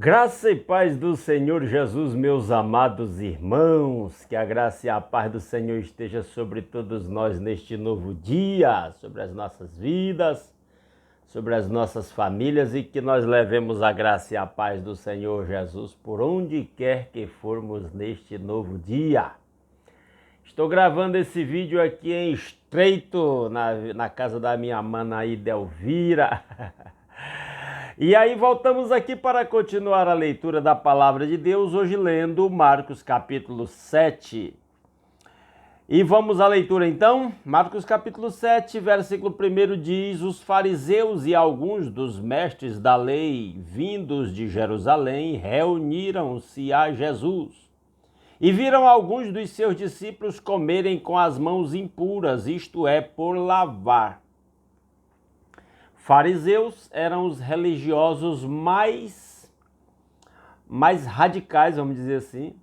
Graça e paz do Senhor Jesus, meus amados irmãos, que a graça e a paz do Senhor esteja sobre todos nós neste novo dia, sobre as nossas vidas, sobre as nossas famílias e que nós levemos a graça e a paz do Senhor Jesus por onde quer que formos neste novo dia. Estou gravando esse vídeo aqui em Estreito, na casa da minha mana Idelvira. E aí voltamos aqui para continuar a leitura da Palavra de Deus, hoje lendo Marcos capítulo 7. E vamos à leitura então? Marcos capítulo 7, versículo 1 diz: Os fariseus e alguns dos mestres da lei, vindos de Jerusalém, reuniram-se a Jesus. E viram alguns dos seus discípulos comerem com as mãos impuras, isto é, por lavar. Fariseus eram os religiosos mais radicais, vamos dizer assim,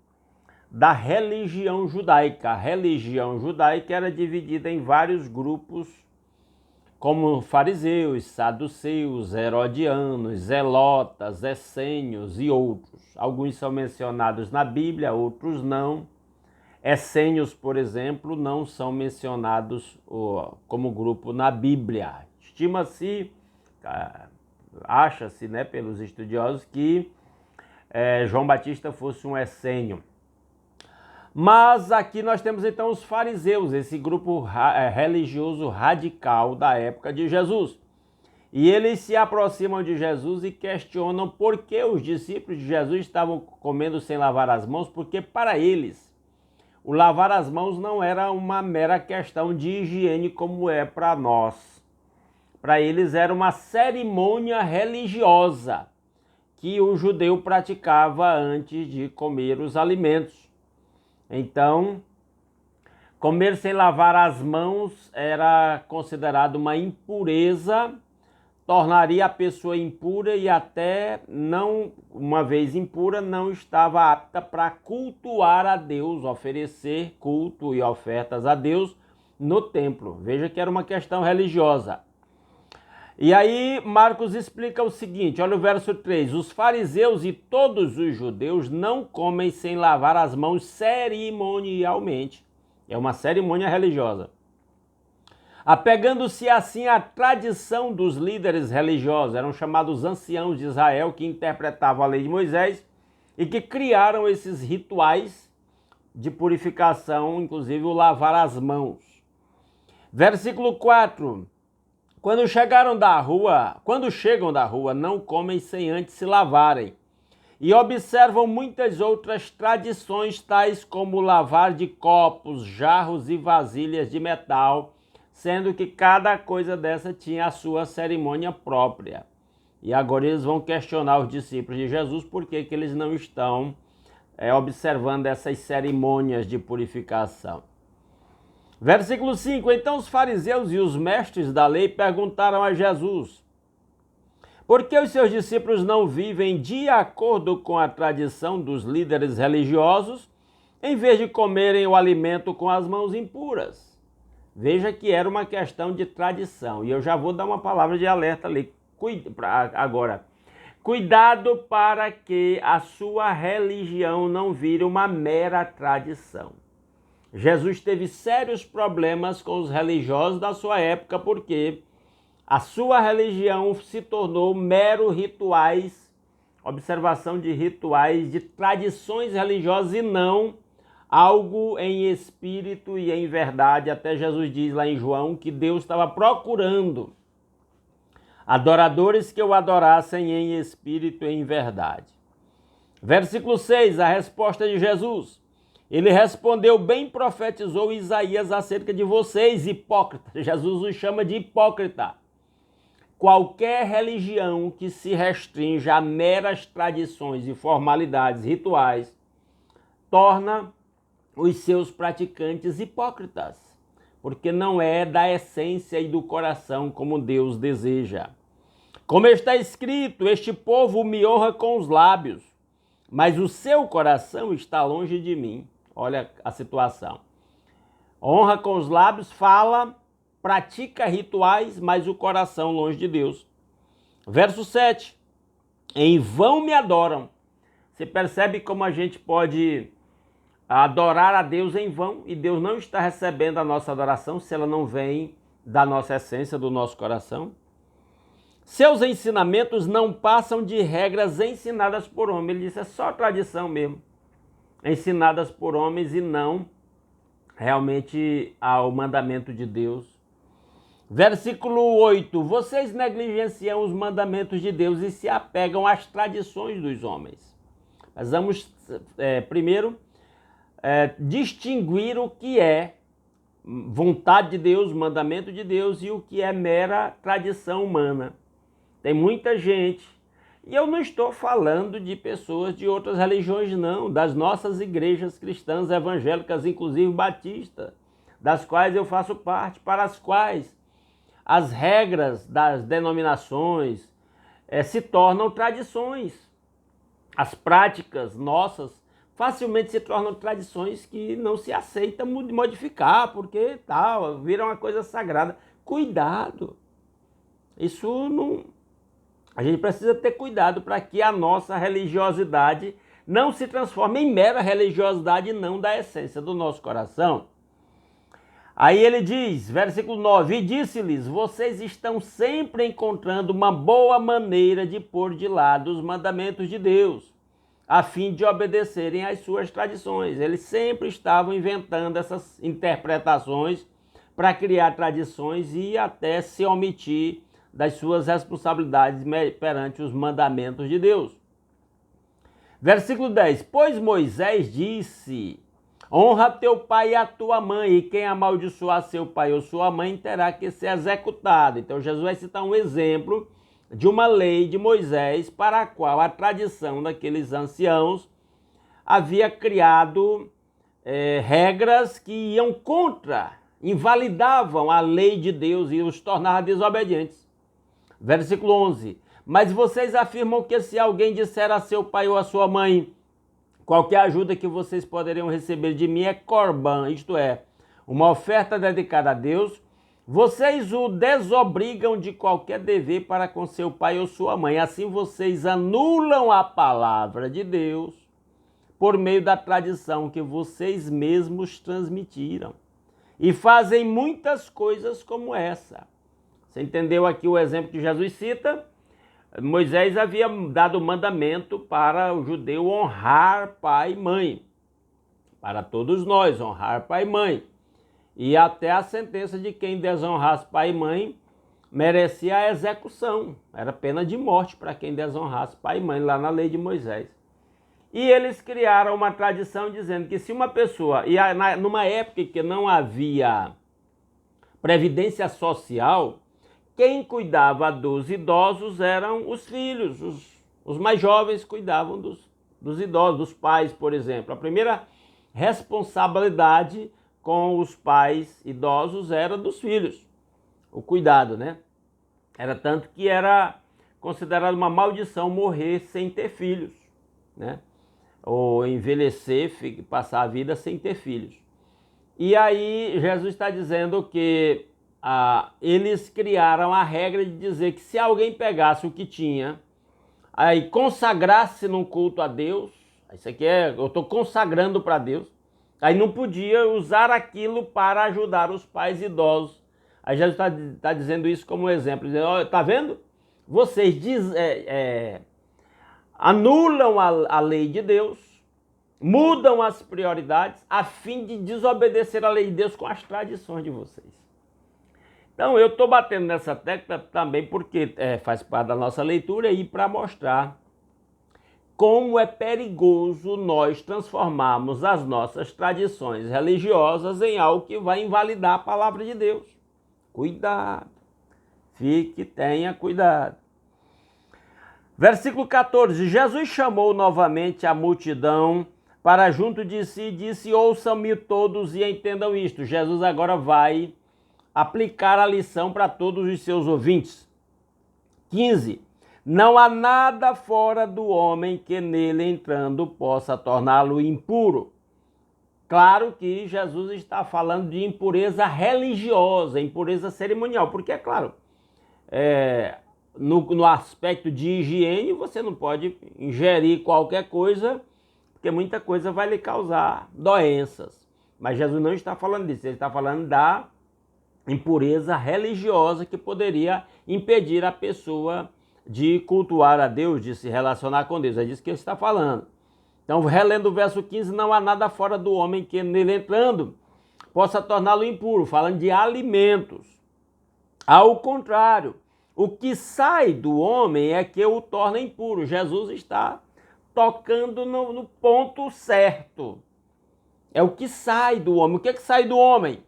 da religião judaica. A religião judaica era dividida em vários grupos, como fariseus, saduceus, herodianos, zelotas, essênios e outros. Alguns são mencionados na Bíblia, outros não. Essênios, por exemplo, não são mencionados como grupo na Bíblia. Estima-se, acha-se, né, pelos estudiosos, que João Batista fosse um essênio. Mas aqui nós temos então os fariseus, esse grupo religioso radical da época de Jesus. E eles se aproximam de Jesus e questionam por que os discípulos de Jesus estavam comendo sem lavar as mãos, porque para eles o lavar as mãos não era uma mera questão de higiene como é para nós. Para eles era uma cerimônia religiosa que o judeu praticava antes de comer os alimentos. Então, comer sem lavar as mãos era considerado uma impureza, tornaria a pessoa impura e até não, uma vez impura, não estava apta para cultuar a Deus, oferecer culto e ofertas a Deus no templo. Veja que era uma questão religiosa. E aí Marcos explica o seguinte, olha o verso 3, os fariseus e todos os judeus não comem sem lavar as mãos cerimonialmente. É uma cerimônia religiosa. Apegando-se assim à tradição dos líderes religiosos, eram chamados anciãos de Israel, que interpretavam a lei de Moisés e que criaram esses rituais de purificação, inclusive o lavar as mãos. Versículo 4. Quando chegam da rua, não comem sem antes se lavarem. E observam muitas outras tradições, tais como lavar de copos, jarros e vasilhas de metal, sendo que cada coisa dessa tinha a sua cerimônia própria. E agora eles vão questionar os discípulos de Jesus por que eles não estão observando essas cerimônias de purificação. Versículo 5, então os fariseus e os mestres da lei perguntaram a Jesus: por que os seus discípulos não vivem de acordo com a tradição dos líderes religiosos, em vez de comerem o alimento com as mãos impuras? Veja que era uma questão de tradição. E eu já vou dar uma palavra de alerta ali agora. Cuidado para que a sua religião não vire uma mera tradição. Jesus teve sérios problemas com os religiosos da sua época, porque a sua religião se tornou mero rituais, observação de rituais, de tradições religiosas e não algo em espírito e em verdade. Até Jesus diz lá em João que Deus estava procurando adoradores que o adorassem em espírito e em verdade. Versículo 6, a resposta de Jesus. Ele respondeu, bem profetizou Isaías acerca de vocês, hipócritas. Jesus os chama de hipócrita. Qualquer religião que se restrinja a meras tradições e formalidades rituais torna os seus praticantes hipócritas, porque não é da essência e do coração como Deus deseja. Como está escrito, este povo me honra com os lábios, mas o seu coração está longe de mim. Olha a situação. Honra com os lábios, fala, pratica rituais, mas o coração longe de Deus. Verso 7. em vão me adoram. Você percebe como a gente pode adorar a Deus em vão e Deus não está recebendo a nossa adoração se ela não vem da nossa essência, do nosso coração? Seus ensinamentos não passam de regras ensinadas por homens. Ele disse, é só tradição mesmo, ensinadas por homens e não realmente ao mandamento de Deus. Versículo 8, vocês negligenciam os mandamentos de Deus e se apegam às tradições dos homens. Mas vamos primeiro distinguir o que é vontade de Deus, mandamento de Deus e o que é mera tradição humana. Tem muita gente, e eu não estou falando de pessoas de outras religiões não, das nossas igrejas cristãs evangélicas, inclusive batistas, das quais eu faço parte, para as quais as regras das denominações se tornam tradições. As práticas nossas facilmente se tornam tradições que não se aceita modificar, porque tal, viram uma coisa sagrada. Cuidado! Isso não... A gente precisa ter cuidado para que a nossa religiosidade não se transforme em mera religiosidade, não da essência do nosso coração. Aí ele diz, versículo 9, e disse-lhes, vocês estão sempre encontrando uma boa maneira de pôr de lado os mandamentos de Deus, a fim de obedecerem às suas tradições. Eles sempre estavam inventando essas interpretações para criar tradições e até se omitir das suas responsabilidades perante os mandamentos de Deus. Versículo 10, pois Moisés disse, honra teu pai e a tua mãe, e quem amaldiçoar seu pai ou sua mãe terá que ser executado. Então Jesus vai citar um exemplo de uma lei de Moisés para a qual a tradição daqueles anciãos havia criado regras que iam contra, invalidavam a lei de Deus e os tornavam desobedientes. Versículo 11, mas vocês afirmam que se alguém disser a seu pai ou a sua mãe, qualquer ajuda que vocês poderiam receber de mim é corban, isto é, uma oferta dedicada a Deus, vocês o desobrigam de qualquer dever para com seu pai ou sua mãe. Assim vocês anulam a palavra de Deus por meio da tradição que vocês mesmos transmitiram. E fazem muitas coisas como essa. Você entendeu aqui o exemplo que Jesus cita? Moisés havia dado mandamento para o judeu honrar pai e mãe. Para todos nós, honrar pai e mãe. E até a sentença de quem desonrasse pai e mãe merecia a execução. Era pena de morte para quem desonrasse pai e mãe, lá na lei de Moisés. E eles criaram uma tradição dizendo que se uma pessoa, e numa época que não havia previdência social, quem cuidava dos idosos eram os filhos, os mais jovens cuidavam dos idosos, dos pais, por exemplo. A primeira responsabilidade com os pais idosos era dos filhos, o cuidado, né? Era tanto que era considerado uma maldição morrer sem ter filhos, né? Ou envelhecer, passar a vida sem ter filhos. E aí Jesus está dizendo que eles criaram a regra de dizer que se alguém pegasse o que tinha, aí consagrasse num culto a Deus, isso aqui eu estou consagrando para Deus, aí não podia usar aquilo para ajudar os pais idosos. Aí Jesus está dizendo isso como exemplo, dizendo, olha, tá vendo? Vocês anulam a lei de Deus, mudam as prioridades a fim de desobedecer a lei de Deus com as tradições de vocês. Então eu estou batendo nessa tecla também porque faz parte da nossa leitura e para mostrar como é perigoso nós transformarmos as nossas tradições religiosas em algo que vai invalidar a palavra de Deus. Cuidado, tenha cuidado. Versículo 14, Jesus chamou novamente a multidão para junto de si e disse, ouçam-me todos e entendam isto. Jesus agora vai aplicar a lição para todos os seus ouvintes. 15. Não há nada fora do homem que nele entrando possa torná-lo impuro. Claro que Jesus está falando de impureza religiosa, impureza cerimonial, porque é claro, no aspecto de higiene, você não pode ingerir qualquer coisa, porque muita coisa vai lhe causar doenças. Mas Jesus não está falando disso, ele está falando da impureza religiosa que poderia impedir a pessoa de cultuar a Deus, de se relacionar com Deus. É disso que ele está falando. Então, relendo o verso 15, não há nada fora do homem que nele entrando possa torná-lo impuro, falando de alimentos. Ao contrário, o que sai do homem é que o torna impuro. Jesus está tocando no ponto certo. É o que sai do homem. O que é que sai do homem?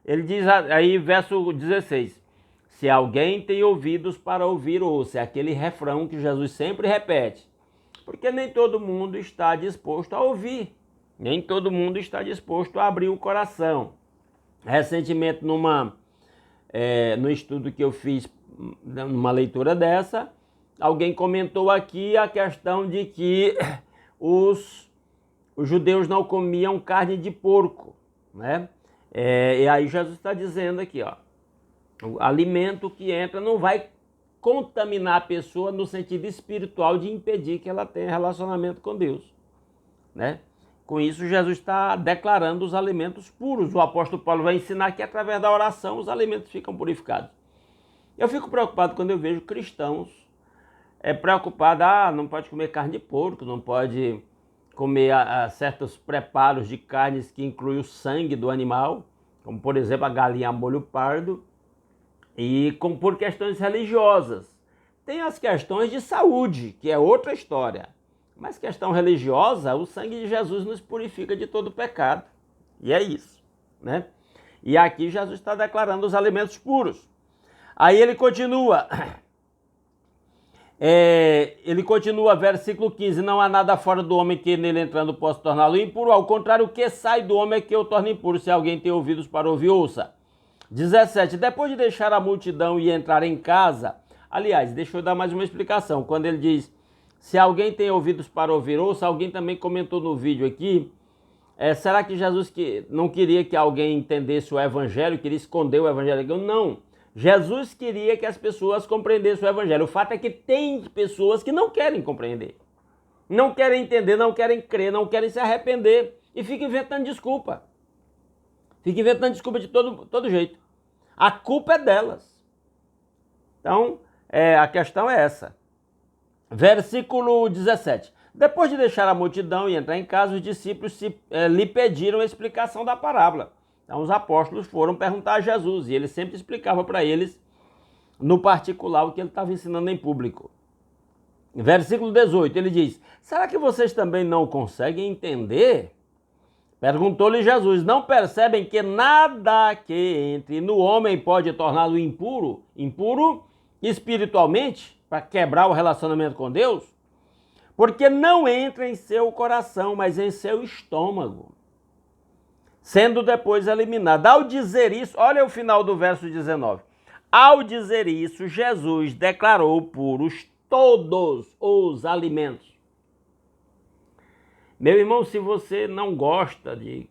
Ele diz aí, verso 16, se alguém tem ouvidos para ouvir, ouça. É aquele refrão que Jesus sempre repete. Porque nem todo mundo está disposto a ouvir. Nem todo mundo está disposto a abrir o coração. Recentemente, no estudo que eu fiz, numa leitura dessa, alguém comentou aqui a questão de que os judeus não comiam carne de porco, né? E aí Jesus está dizendo aqui, ó, o alimento que entra não vai contaminar a pessoa no sentido espiritual de impedir que ela tenha relacionamento com Deus, né? Com isso, Jesus está declarando os alimentos puros. O apóstolo Paulo vai ensinar que através da oração os alimentos ficam purificados. Eu fico preocupado quando eu vejo cristãos preocupados, não pode comer carne de porco, não pode comer certos preparos de carnes que incluem o sangue do animal, como por exemplo a galinha a molho pardo, e por questões religiosas. Tem as questões de saúde, que é outra história. Mas questão religiosa, o sangue de Jesus nos purifica de todo pecado. E é isso, né? E aqui Jesus está declarando os alimentos puros. Aí ele continua, versículo 15, não há nada fora do homem que nele entrando possa torná-lo impuro, ao contrário, o que sai do homem é que o torna impuro, se alguém tem ouvidos para ouvir, ouça. 17, depois de deixar a multidão e entrar em casa, aliás, deixa eu dar mais uma explicação, quando ele diz, se alguém tem ouvidos para ouvir, ouça, alguém também comentou no vídeo aqui, será que Jesus não queria que alguém entendesse o evangelho, queria esconder o evangelho? Não. Jesus queria que as pessoas compreendessem o evangelho. O fato é que tem pessoas que não querem compreender, não querem entender, não querem crer, não querem se arrepender e ficam inventando desculpa. Ficam inventando desculpa de todo jeito. A culpa é delas. Então, a questão é essa. Versículo 17. Depois de deixar a multidão e entrar em casa, os discípulos lhe pediram a explicação da parábola. Então os apóstolos foram perguntar a Jesus e ele sempre explicava para eles no particular o que ele estava ensinando em público. Versículo 18, ele diz, será que vocês também não conseguem entender? Perguntou-lhe Jesus, não percebem que nada que entre no homem pode torná-lo impuro? Impuro espiritualmente, para quebrar o relacionamento com Deus? Porque não entra em seu coração, mas em seu estômago, sendo depois eliminado. Ao dizer isso, olha o final do verso 19. Ao dizer isso, Jesus declarou puros todos os alimentos. Meu irmão, se você não gosta de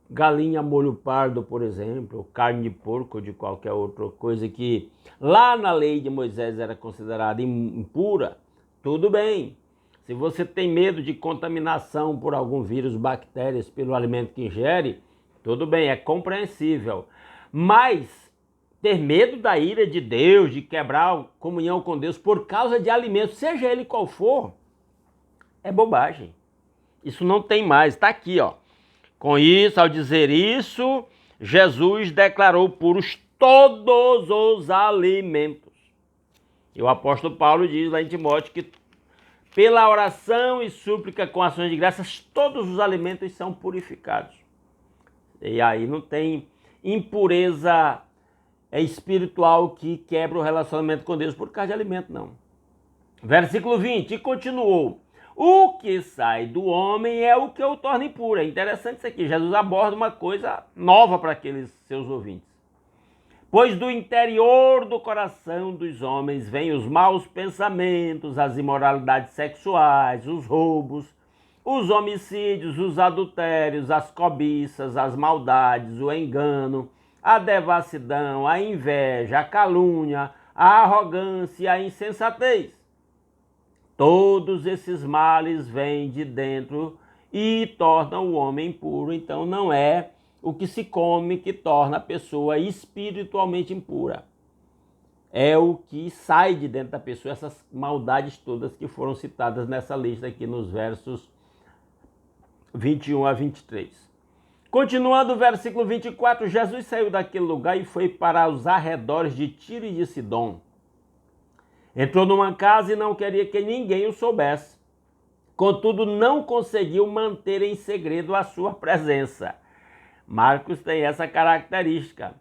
galinha molho pardo, por exemplo, carne de porco ou de qualquer outra coisa que lá na lei de Moisés era considerada impura, tudo bem. Se você tem medo de contaminação por algum vírus, bactérias, pelo alimento que ingere, tudo bem, é compreensível. Mas ter medo da ira de Deus, de quebrar a comunhão com Deus por causa de alimentos, seja ele qual for, é bobagem. Isso não tem mais, está aqui, ó. Com isso, ao dizer isso, Jesus declarou puros todos os alimentos. E o apóstolo Paulo diz lá em Timóteo que pela oração e súplica com ações de graças, todos os alimentos são purificados. E aí não tem impureza espiritual que quebra o relacionamento com Deus por causa de alimento, não. Versículo 20, e continuou. O que sai do homem é o que o torna impuro. É interessante isso aqui. Jesus aborda uma coisa nova para aqueles seus ouvintes. Pois do interior do coração dos homens vêm os maus pensamentos, as imoralidades sexuais, os roubos, os homicídios, os adultérios, as cobiças, as maldades, o engano, a devassidão, a inveja, a calúnia, a arrogância e a insensatez. Todos esses males vêm de dentro e tornam o homem impuro. Então não é o que se come que torna a pessoa espiritualmente impura. É o que sai de dentro da pessoa, essas maldades todas que foram citadas nessa lista aqui nos versos 21 a 23. Continuando o versículo 24, Jesus saiu daquele lugar e foi para os arredores de Tiro e de Sidom. Entrou numa casa e não queria que ninguém o soubesse. Contudo, não conseguiu manter em segredo a sua presença. Marcos tem essa característica.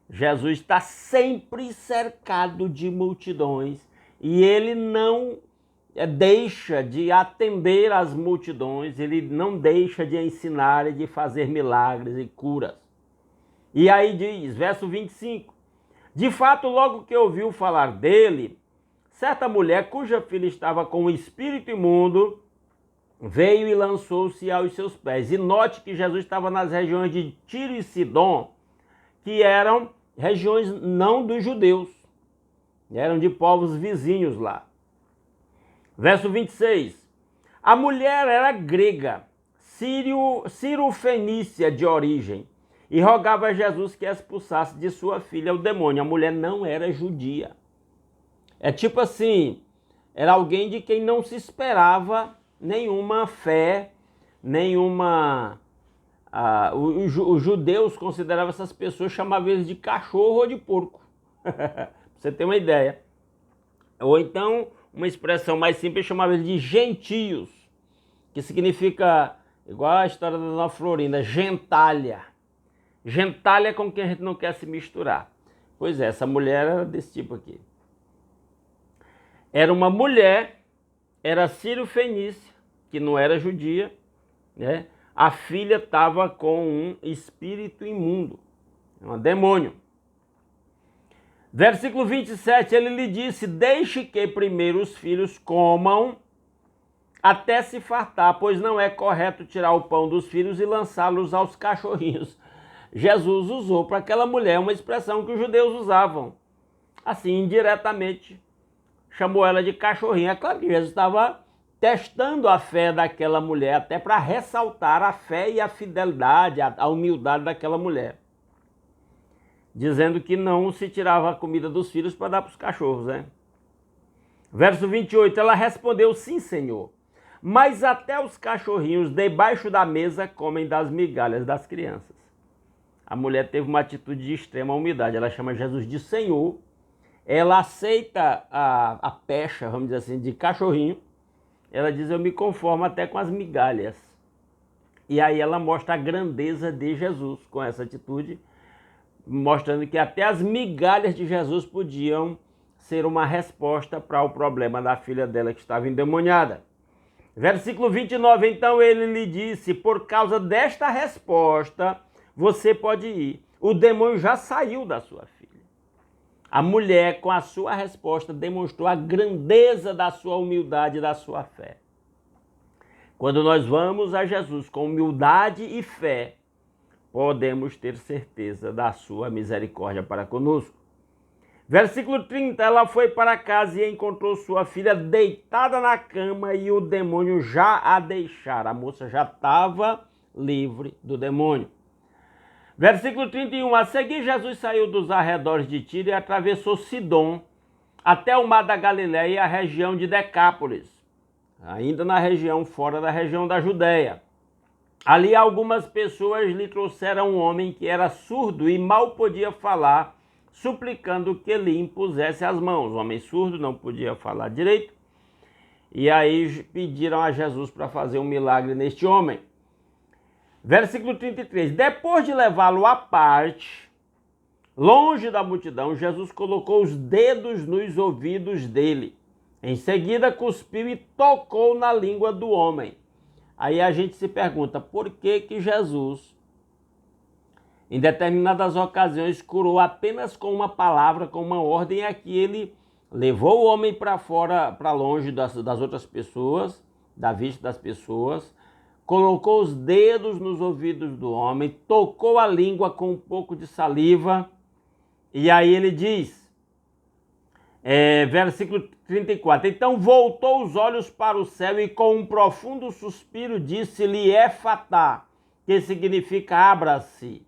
Jesus está sempre cercado de multidões e ele não deixa de atender às multidões, ele não deixa de ensinar e de fazer milagres e curas. E aí diz, verso 25, de fato, logo que ouviu falar dele, certa mulher cuja filha estava com um espírito imundo, veio e lançou-se aos seus pés. E note que Jesus estava nas regiões de Tiro e Sidom, que eram regiões não dos judeus, eram de povos vizinhos lá. Verso 26, a mulher era grega, sírio-fenícia de origem, e rogava a Jesus que expulsasse de sua filha o demônio. A mulher não era judia. É tipo assim, era alguém de quem não se esperava nenhuma fé, nenhuma... os judeus consideravam essas pessoas, chamavam eles de cachorro ou de porco. Pra você ter uma ideia. Ou então, uma expressão mais simples, chamava eles de gentios, que significa, igual a história da Dona Florinda, gentalha. Gentalha com quem a gente não quer se misturar. Pois é, essa mulher era desse tipo aqui. Era uma mulher, era sírio-fenícia, que não era judia, né? A filha estava com um espírito imundo, um demônio. Versículo 27, ele lhe disse, deixe que primeiro os filhos comam até se fartar, pois não é correto tirar o pão dos filhos e lançá-los aos cachorrinhos. Jesus usou para aquela mulher uma expressão que os judeus usavam, assim, indiretamente, chamou ela de cachorrinho. É claro que Jesus estava testando a fé daquela mulher, até para ressaltar a fé e a fidelidade, a humildade daquela mulher. Dizendo que não se tirava a comida dos filhos para dar para os cachorros, né? Verso 28, ela respondeu, sim, Senhor, mas até os cachorrinhos debaixo da mesa comem das migalhas das crianças. A mulher teve uma atitude de extrema humildade, ela chama Jesus de Senhor, ela aceita a pecha, vamos dizer assim, de cachorrinho, ela diz, eu me conformo até com as migalhas. E aí ela mostra a grandeza de Jesus com essa atitude, mostrando que até as migalhas de Jesus podiam ser uma resposta para o problema da filha dela que estava endemoniada. Versículo 29, então ele lhe disse, por causa desta resposta, você pode ir. O demônio já saiu da sua filha. A mulher, com a sua resposta, demonstrou a grandeza da sua humildade e da sua fé. Quando nós vamos a Jesus com humildade e fé, podemos ter certeza da sua misericórdia para conosco. Versículo 30, ela foi para casa e encontrou sua filha deitada na cama e o demônio já a deixara. A moça já estava livre do demônio. Versículo 31, a seguir Jesus saiu dos arredores de Tiro e atravessou Sidom até o mar da Galileia e a região de Decápolis, ainda na região, fora da região da Judéia. Ali algumas pessoas lhe trouxeram um homem que era surdo e mal podia falar, suplicando que lhe impusesse as mãos. O homem surdo não podia falar direito. E aí pediram a Jesus para fazer um milagre neste homem. Versículo 33. Depois de levá-lo à parte, longe da multidão, Jesus colocou os dedos nos ouvidos dele. Em seguida cuspiu e tocou na língua do homem. Aí a gente se pergunta, por que que Jesus, em determinadas ocasiões, curou apenas com uma palavra, com uma ordem, e aqui ele levou o homem para fora, para longe das outras pessoas, da vista das pessoas, colocou os dedos nos ouvidos do homem, tocou a língua com um pouco de saliva, e aí ele diz, Versículo 34. Então voltou os olhos para o céu e com um profundo suspiro disse-lhe Efatá, que significa abra-se.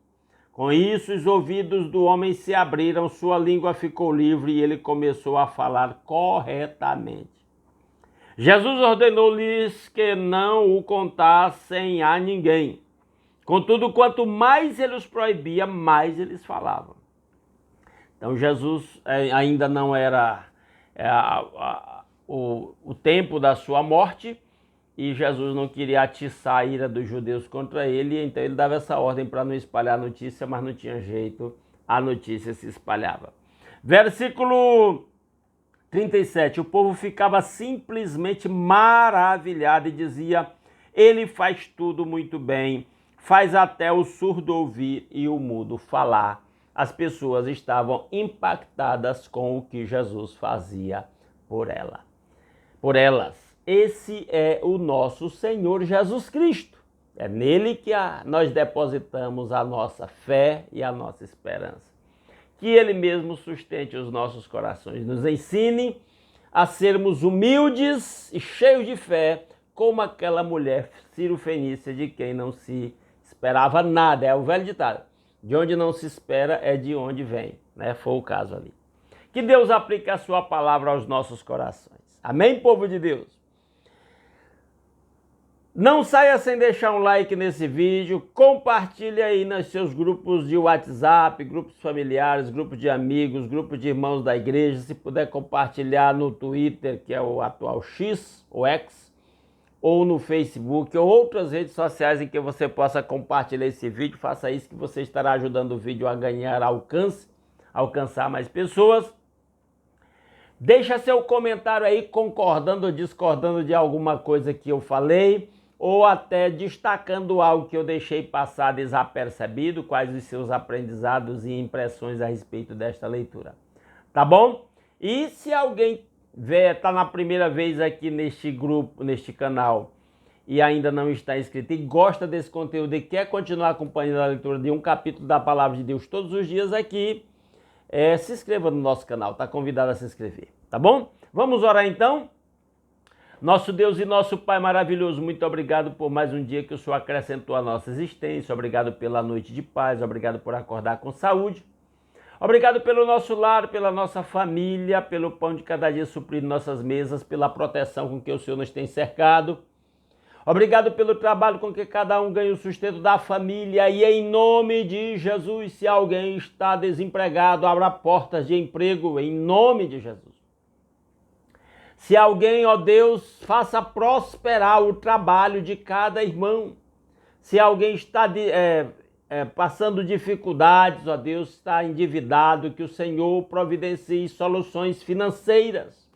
Com isso os ouvidos do homem se abriram, sua língua ficou livre e ele começou a falar corretamente. Jesus ordenou-lhes que não o contassem a ninguém. Contudo, quanto mais ele os proibia, mais eles falavam. Então Jesus ainda não era o tempo da sua morte e Jesus não queria atiçar a ira dos judeus contra ele, então ele dava essa ordem para não espalhar a notícia, mas não tinha jeito, a notícia se espalhava. Versículo 37, o povo ficava simplesmente maravilhado e dizia, ele faz tudo muito bem, faz até o surdo ouvir e o mudo falar. As pessoas estavam impactadas com o que Jesus fazia por elas. Esse é o nosso Senhor Jesus Cristo. É nele que nós depositamos a nossa fé e a nossa esperança. Que ele mesmo sustente os nossos corações, nos ensine a sermos humildes e cheios de fé, como aquela mulher Ciro-fenícia de quem não se esperava nada. É o velho ditado. De onde não se espera é de onde vem, né? Foi o caso ali. Que Deus aplique a sua palavra aos nossos corações. Amém, povo de Deus? Não saia sem deixar um like nesse vídeo, compartilhe aí nos seus grupos de WhatsApp, grupos familiares, grupos de amigos, grupos de irmãos da igreja. Se puder compartilhar no Twitter, que é o atual X, ou X, ou no Facebook, ou outras redes sociais em que você possa compartilhar esse vídeo. Faça isso que você estará ajudando o vídeo a ganhar alcance, alcançar mais pessoas. Deixa seu comentário aí concordando ou discordando de alguma coisa que eu falei, ou até destacando algo que eu deixei passar desapercebido, quais os seus aprendizados e impressões a respeito desta leitura. Tá bom? E se alguém está na primeira vez aqui neste grupo, neste canal, e ainda não está inscrito e gosta desse conteúdo e quer continuar acompanhando a leitura de um capítulo da Palavra de Deus todos os dias aqui, se inscreva no nosso canal, está convidado a se inscrever, tá bom? Vamos orar então? Nosso Deus e nosso Pai maravilhoso, muito obrigado por mais um dia que o Senhor acrescentou à nossa existência, obrigado pela noite de paz, obrigado por acordar com saúde, obrigado pelo nosso lar, pela nossa família, pelo pão de cada dia suprindo nossas mesas, pela proteção com que o Senhor nos tem cercado. Obrigado pelo trabalho com que cada um ganha o sustento da família. E em nome de Jesus, se alguém está desempregado, abra portas de emprego em nome de Jesus. Se alguém, ó Deus, faça prosperar o trabalho de cada irmão. Se alguém está passando dificuldades, ó Deus, está endividado, que o Senhor providencie soluções financeiras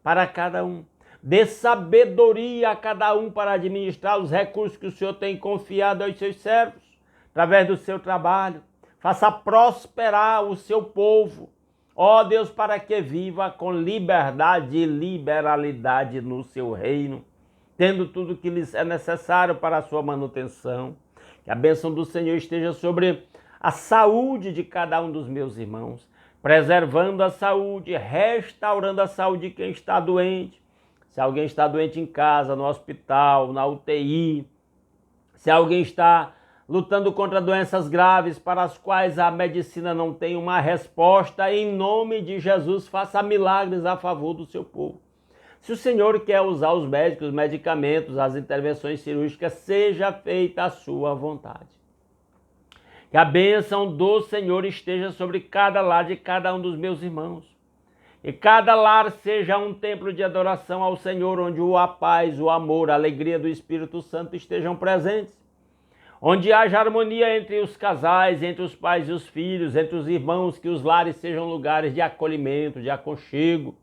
para cada um. Dê sabedoria a cada um para administrar os recursos que o Senhor tem confiado aos seus servos, através do seu trabalho. Faça prosperar o seu povo. Ó Deus, para que viva com liberdade e liberalidade no seu reino, tendo tudo que lhes é necessário para a sua manutenção. Que a bênção do Senhor esteja sobre a saúde de cada um dos meus irmãos, preservando a saúde, restaurando a saúde de quem está doente. Se alguém está doente em casa, no hospital, na UTI, se alguém está lutando contra doenças graves para as quais a medicina não tem uma resposta, em nome de Jesus, faça milagres a favor do seu povo. Se o Senhor quer usar os médicos, os medicamentos, as intervenções cirúrgicas, seja feita a sua vontade. Que a bênção do Senhor esteja sobre cada lar de cada um dos meus irmãos. E cada lar seja um templo de adoração ao Senhor, onde a paz, o amor, a alegria do Espírito Santo estejam presentes. Onde haja harmonia entre os casais, entre os pais e os filhos, entre os irmãos, que os lares sejam lugares de acolhimento, de aconchego,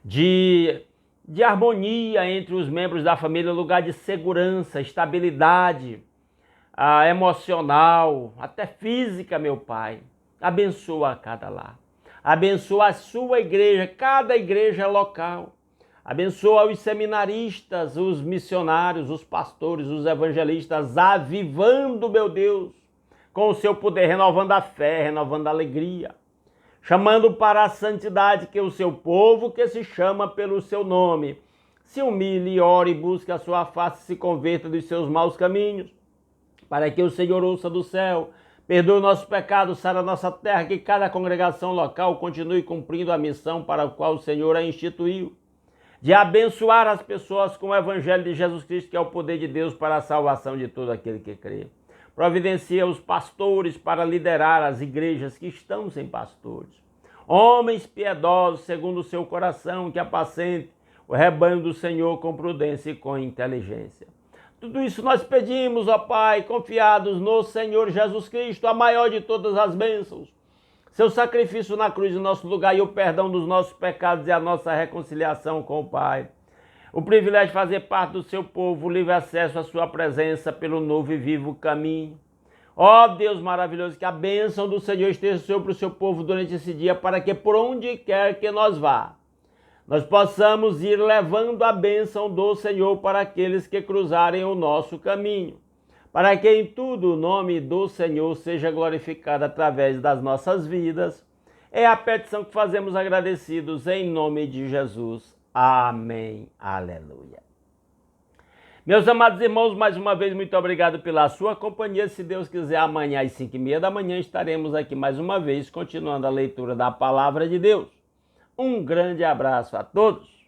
de harmonia entre os membros da família, lugar de segurança, estabilidade emocional, até física, meu Pai. Abençoa cada lar. Abençoa a sua igreja, cada igreja local. Abençoa os seminaristas, os missionários, os pastores, os evangelistas, avivando, meu Deus, com o seu poder, renovando a fé, renovando a alegria. chamando para a santidade que o seu povo, que se chama pelo seu nome, se humilhe, ore, busque a sua face e se converta dos seus maus caminhos, para que o Senhor ouça do céu, perdoe o nosso pecado, sara a nossa terra, que cada congregação local continue cumprindo a missão para a qual o Senhor a instituiu, de abençoar as pessoas com o evangelho de Jesus Cristo, que é o poder de Deus para a salvação de todo aquele que crê. Providencia os pastores para liderar as igrejas que estão sem pastores. Homens piedosos, segundo o seu coração, que apacentem o rebanho do Senhor com prudência e com inteligência. Tudo isso nós pedimos, ó Pai, confiados no Senhor Jesus Cristo, a maior de todas as bênçãos. Seu sacrifício na cruz em nosso lugar e o perdão dos nossos pecados e a nossa reconciliação com o Pai. O privilégio de fazer parte do seu povo, o livre acesso à sua presença pelo novo e vivo caminho. Ó Deus maravilhoso, que a bênção do Senhor esteja sobre o seu povo durante esse dia, para que por onde quer que nós vá, nós possamos ir levando a bênção do Senhor para aqueles que cruzarem o nosso caminho, para que em tudo o nome do Senhor seja glorificado através das nossas vidas. É a petição que fazemos agradecidos em nome de Jesus. Amém. Aleluia. Meus amados irmãos, mais uma vez, muito obrigado pela sua companhia. Se Deus quiser, amanhã às 5h30 da manhã estaremos aqui mais uma vez, continuando a leitura da Palavra de Deus. Um grande abraço a todos.